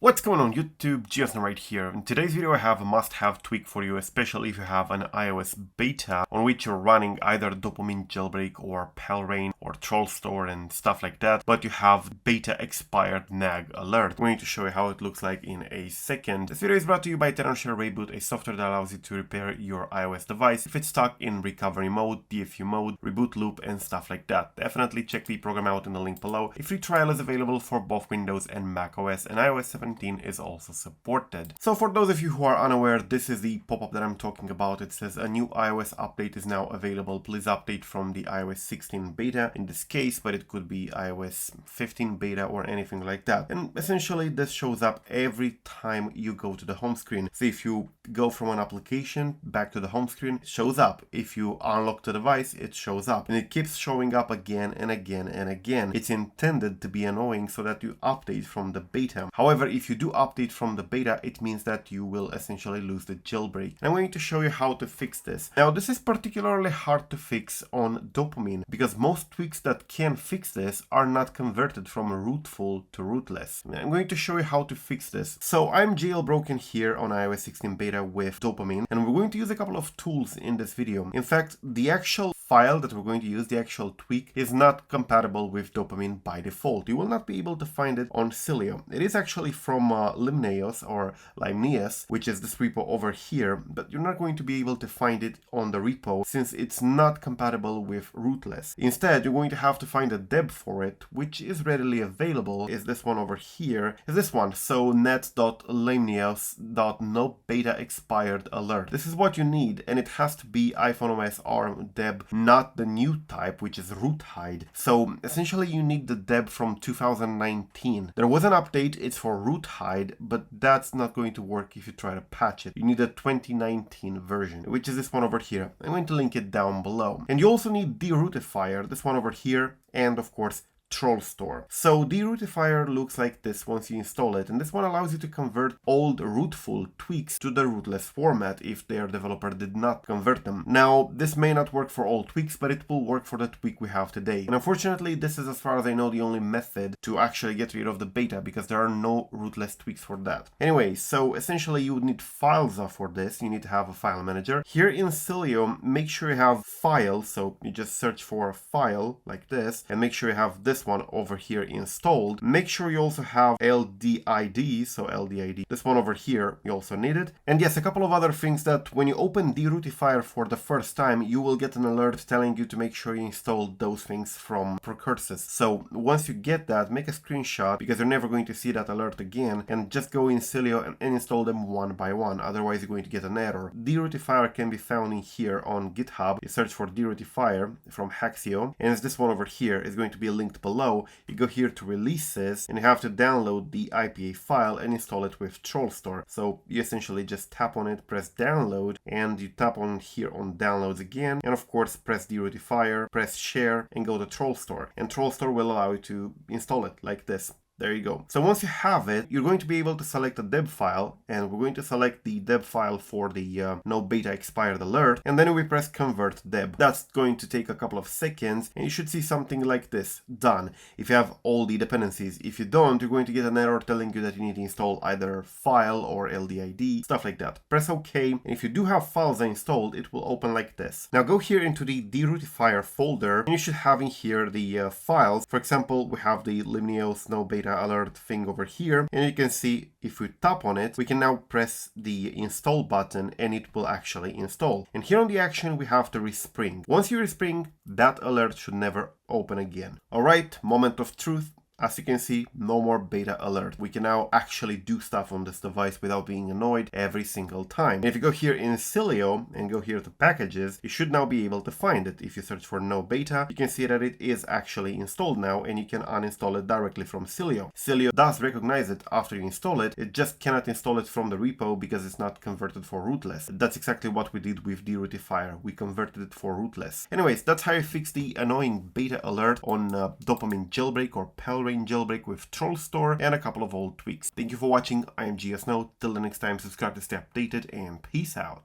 What's going on YouTube, Jason right here. In today's video I have a must-have tweak for you, especially if you have an iOS beta on which you're running either Dopamine Jailbreak or Palrain or Trollstore and stuff like that, but you have beta expired nag alert. I'm going to show you how it looks like in a second. This video is brought to you by Share Reboot, a software that allows you to repair your iOS device if it's stuck in recovery mode, DFU mode, reboot loop and stuff like that. Definitely check the program out in the link below. A free trial is available for both Windows and macOS, and iOS 17 is also supported. So for those of you who are unaware, this is the pop-up that I'm talking about. It says a new iOS update is now available. Please update from the iOS 16 beta in this case, but it could be iOS 15 beta or anything like that. And essentially this shows up every time you go to the home screen. So if you go from an application back to the home screen, it shows up. If you unlock the device, it shows up. And it keeps showing up again and again and again. It's intended to be annoying so that you update from the beta. However, if you do update from the beta, it means that you will essentially lose the jailbreak. And I'm going to show you how to fix this. Now, this is particularly hard to fix on Dopamine because most tweaks that can fix this are not converted from rootful to rootless. I'm going to show you how to fix this. So I'm jailbroken here on iOS 16 beta with Dopamine, and we're going to use a couple of tools in this video. In fact, the actual file that we're going to use, the actual tweak, is not compatible with Dopamine by default. You will not be able to find it on Cilio. It is actually from Limneos or Limneos, which is this repo over here, but you're not going to be able to find it on the repo since it's not compatible with rootless. Instead, you're going to have to find a deb for it, which is readily available. Is this one over here? Is this one? So net.limneos.no beta expired alert. This is what you need, and it has to be iPhone OS ARM deb, not the new type, which is root hide. So essentially you need the deb from 2019. There was an update, it's for root hide, but that's not going to work if you try to patch it. You need a 2019 version, which is this one over here. I'm going to link it down below. And you also need derootifier, this one over here, and of course Trollstore. So derootifier looks like this once you install it, and this one allows you to convert old rootful tweaks to the rootless format if their developer did not convert them. Now, this may not work for all tweaks, but it will work for the tweak we have today. And unfortunately, this is, as far as I know, the only method to actually get rid of the beta because there are no rootless tweaks for that. Anyway, so essentially you would need files for this. You need to have a file manager. Here in Cilio, make sure you have files, so you just search for a file like this, and make sure you have this one over here installed. Make sure you also have LDID, so LDID. This one over here, you also need it. And yes, a couple of other things that when you open derootifier for the first time, you will get an alert telling you to make sure you install those things from Procursus. So once you get that, make a screenshot because you're never going to see that alert again, and just go in Cilio and install them one by one. Otherwise, you're going to get an error. Derootifier can be found in here on GitHub. You search for derootifier from Haxio, and it's this one over here. It's going to be linked below. You go here to releases and you have to download the IPA file and install it with Trollstore. So you essentially just tap on it, press download, and you tap on here on downloads again, and of course press derootifier, press share, and go to Trollstore. And Trollstore will allow you to install it like this. There you go. So once you have it, you're going to be able to select a deb file, and we're going to select the deb file for the no beta expired alert, and then we press convert deb. That's going to take a couple of seconds, and you should see something like this, done, if you have all the dependencies. If you don't, you're going to get an error telling you that you need to install either file or LDID, stuff like that. Press OK, and if you do have files installed, it will open like this. Now go here into the derootifier folder, and you should have in here the files. For example, we have the Limneos no beta alert thing over here, and you can see if we tap on it, we can now press the install button and it will actually install. And here on the action we have to respring. Once you respring, that alert should never open again. Alright, moment of truth. As you can see, no more beta alert. We can now actually do stuff on this device without being annoyed every single time. And if you go here in Cilio and go here to packages, you should now be able to find it. If you search for no beta, you can see that it is actually installed now, and you can uninstall it directly from Cilio. Cilio does recognize it after you install it. It just cannot install it from the repo because it's not converted for rootless. That's exactly what we did with derootifier. We converted it for rootless. Anyways, that's how you fix the annoying beta alert on Dopamine Jailbreak or Palrain Jailbreak with Trollstore and a couple of old tweaks. Thank you for watching. I am GSNO. Till the next time, subscribe to stay updated and peace out.